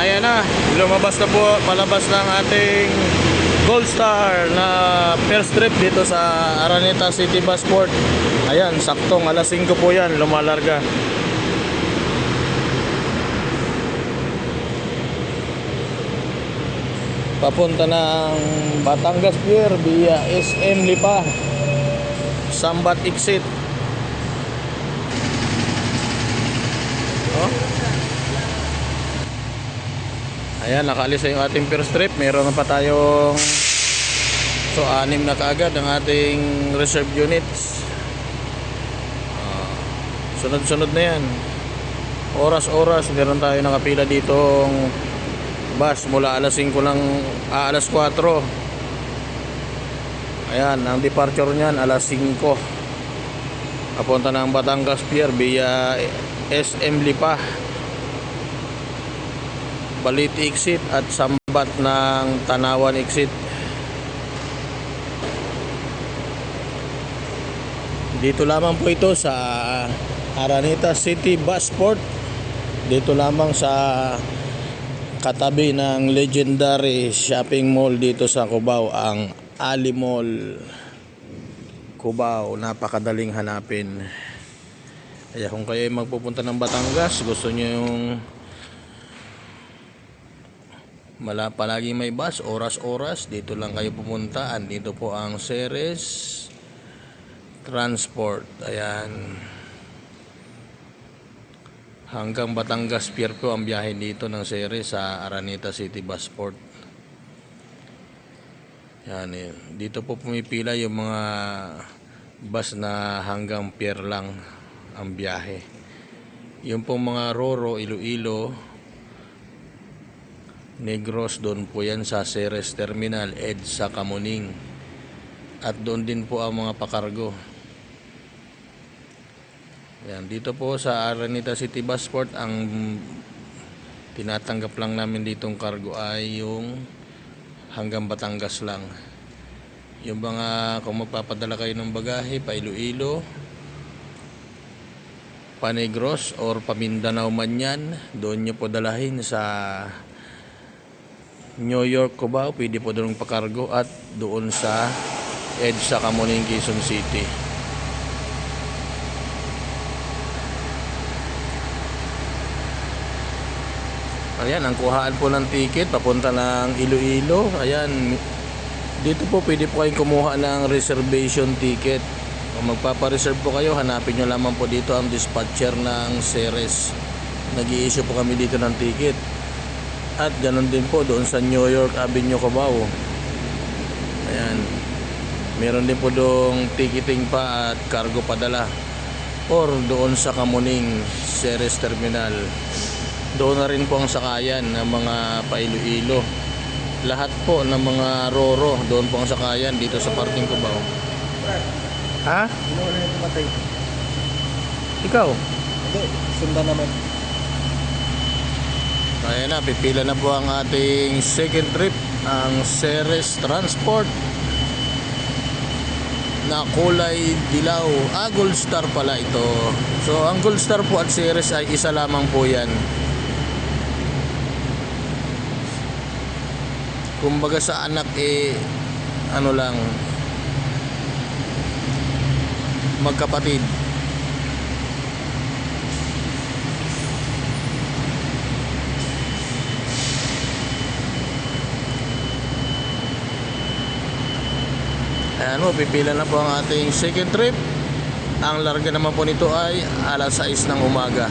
Ayan na, lumabas na po, palabas ng ating Gold Star na first trip dito sa Araneta City Busport. Ayan, saktong alas 5 po yan, lumalarga. Papunta ng Batangas Pier via SM Lipa, Sambat Exit. Ayan, nakaalis na yung ating first trip. Meron na pa tayong 6 na kaagad ang ating reserve units. Sunod-sunod na yan. Oras-oras meron tayo nakapila ditong bus mula alas 5 lang, alas 4. Ayan, ang departure niyan alas 5. Papunta ng Batangas Pier via SM Lipa, Balit Exit at Sambat ng Tanawan Exit. Dito lamang po ito sa Araneta City Busport. Dito lamang sa katabi ng legendary shopping mall dito sa Cubao, ang Ali Mall Cubao. Napakadaling hanapin. Kaya kung kayo ay magpupunta ng Batangas, gusto nyo yung palagi may bus, oras-oras, dito lang kayo pumunta. Andito po ang Ceres Transport. Ayan, hanggang Batangas Pier po ang biyahe dito ng Ceres sa Araneta City Busport. Yan, dito po pumipila yung mga bus na hanggang pier lang ang biyahe. Yung po mga Roro, Iloilo, Negros, doon po yan sa Ceres Terminal, EDSA Kamuning. At doon din po ang mga pakargo. Yan, dito po sa Araneta City Busport, ang tinatanggap lang namin ditong kargo ay yung hanggang Batangas lang. Yung mga kung magpapadala kayo ng bagahe pa Iloilo, pa Negros or pa Mindanao man yan, doon nyo po dalahin sa New York, Cubao, pwede po doon pakargo, at doon sa EDSA Kamuning, Quezon City. Ayan, ang kuhaan po ng ticket papunta ng Iloilo. Ayan, dito po pwede po kayong kumuha ng reservation ticket. Kung magpapareserve po kayo, hanapin nyo lamang po dito ang dispatcher ng Ceres. Nag-i-issue po kami dito ng ticket. At ganoon din po doon sa New York Avenue, Cubao. Ayan, meron din po doong ticketing pa at cargo padala. Or doon sa Kamuning Ceres Terminal, doon na rin po ang sakayan ng mga pa-Iloilo. Lahat po ng mga Roro, doon po ang sakayan dito sa parking Cubao. Ha? Sino na yung tumatay? Ikaw? Hindi, sundan naman. Ayan na, pipila na po ang ating second trip, ang Ceres Transport na kulay dilaw. Gold Star pala ito. So ang Gold Star po at Ceres ay isa lamang po yan. Kumbaga sa anak ano lang, magkapatid. Ayan po, pipila na po ang ating second trip. Ang larga naman po nito ay alas 6 ng umaga.